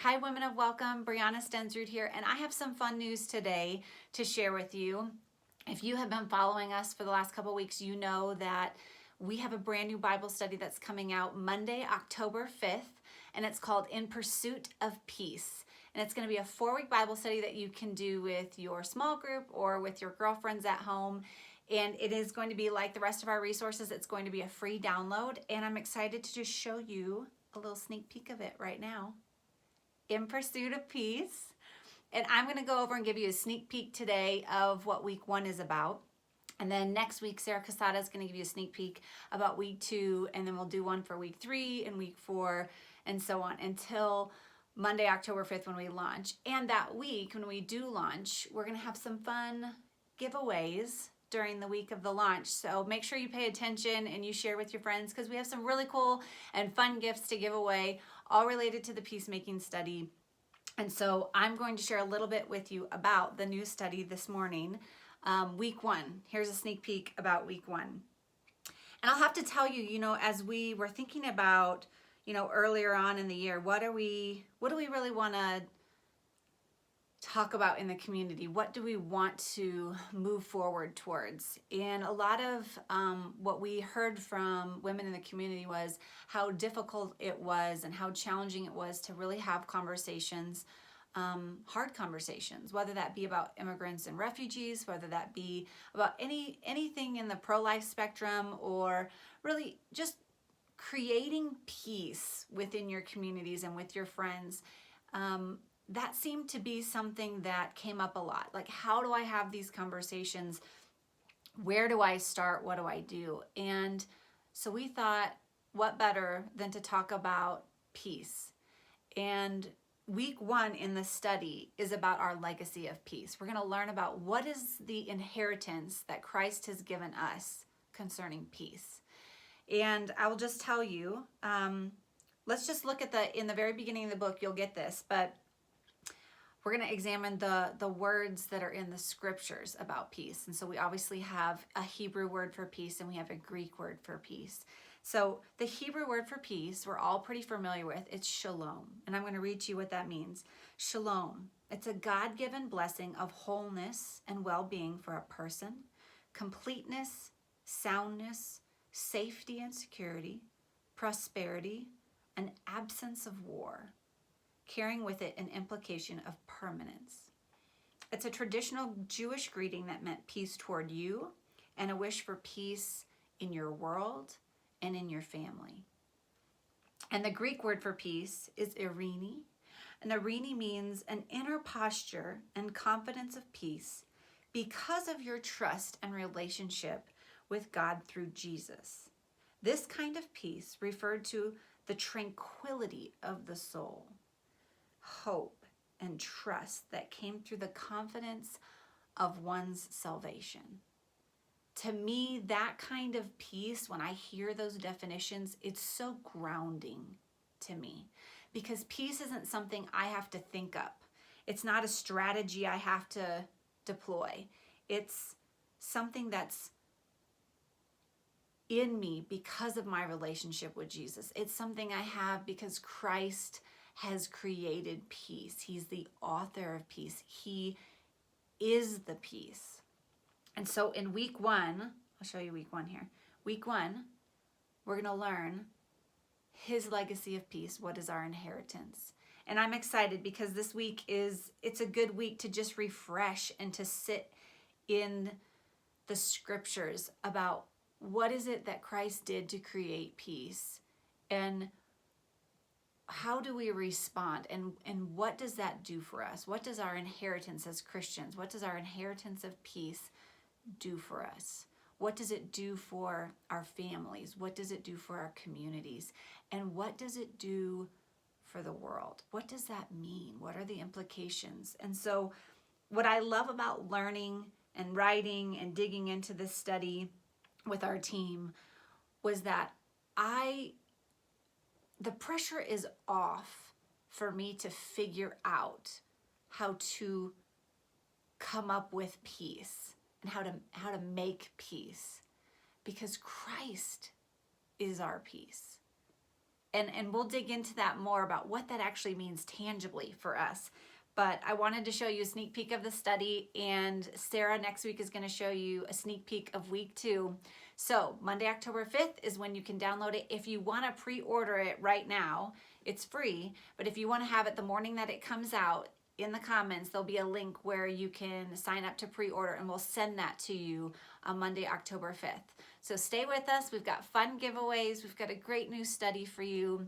Hi, Women of Welcome. Briana Stensrud here, and I have some fun news today to share with you. If you have been following us for the last couple weeks, you know that we have a brand new Bible study that's coming out Monday, October 5th, and it's called In Pursuit of Peace. And it's going to be a 4-week Bible study that you can do with your small group or with your girlfriends at home. And it is going to be like the rest of our resources. It's going to be a free download, and I'm excited to just show you a little sneak peek of it right now. In Pursuit of Peace. And I'm going to go over and give you a sneak peek today of what week 1 is about. And then next week, Sarah Casada is going to give you a sneak peek about week 2. And then we'll do one for week 3 and week 4 and so on until Monday, October 5th when we launch. And that week when we do launch, we're going to have some fun giveaways during the week of the launch. So make sure you pay attention and you share with your friends because we have some really cool and fun gifts to give away, all related to the peacemaking study. And so I'm going to share a little bit with you about the new study this morning, week 1. Here's a sneak peek about week 1. And I'll have to tell you, as we were thinking about, earlier on in the year, what do we really want to talk about in the community? What do we want to move forward towards? And a lot of what we heard from women in the community was how difficult it was and how challenging it was to really have conversations, hard conversations, whether that be about immigrants and refugees, whether that be about anything in the pro-life spectrum, or really just creating peace within your communities and with your friends. That seemed to be something that came up a lot. Like, how do I have these conversations? Where do I start? What do I do? And so we thought, what better than to talk about peace? And week 1 in the study is about our legacy of peace. We're going to learn about what is the inheritance that Christ has given us concerning peace. And I will just tell you, let's just look at in the very beginning of the book, you'll get this, but we're going to examine the words that are in the scriptures about peace. And so we obviously have a Hebrew word for peace and we have a Greek word for peace. So the Hebrew word for peace, we're all pretty familiar with. It's shalom. And I'm going to read to you what that means. Shalom. It's a God-given blessing of wholeness and well-being for a person, completeness, soundness, safety and security, prosperity, an absence of war, carrying with it an implication of permanence. It's a traditional Jewish greeting that meant peace toward you and a wish for peace in your world and in your family. And the Greek word for peace is irene, and irene means an inner posture and confidence of peace because of your trust and relationship with God through Jesus. This kind of peace referred to the tranquility of the soul, hope and trust that came through the confidence of one's salvation. To me, that kind of peace, when I hear those definitions, it's so grounding to me, because peace isn't something I have to think up. It's not a strategy I have to deploy. It's something that's in me because of my relationship with Jesus. It's something I have because Christ has created peace. He's the author of peace. He is the peace. And so in week 1, I'll show you week 1 here. Week 1, we're going to learn his legacy of peace. What is our inheritance? And I'm excited because this week it's a good week to just refresh and to sit in the scriptures about what is it that Christ did to create peace, and how do we respond, and what does that do for us? What does our inheritance as Christians, what does our inheritance of peace do for us? What does it do for our families? What does it do for our communities? And what does it do for the world? What does that mean? What are the implications? And so what I love about learning and writing and digging into this study with our team was that the pressure is off for me to figure out how to come up with peace and how to make peace, because Christ is our peace. And we'll dig into that more about what that actually means tangibly for us. But I wanted to show you a sneak peek of the study, and Sarah next week is going to show you a sneak peek of week 2. So Monday, October 5th is when you can download it. If you want to pre-order it right now, it's free. But if you want to have it the morning that it comes out, in the comments, there'll be a link where you can sign up to pre-order, and we'll send that to you on Monday, October 5th. So stay with us. We've got fun giveaways. We've got a great new study for you,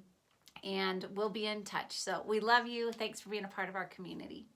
and we'll be in touch. So we love you. Thanks for being a part of our community.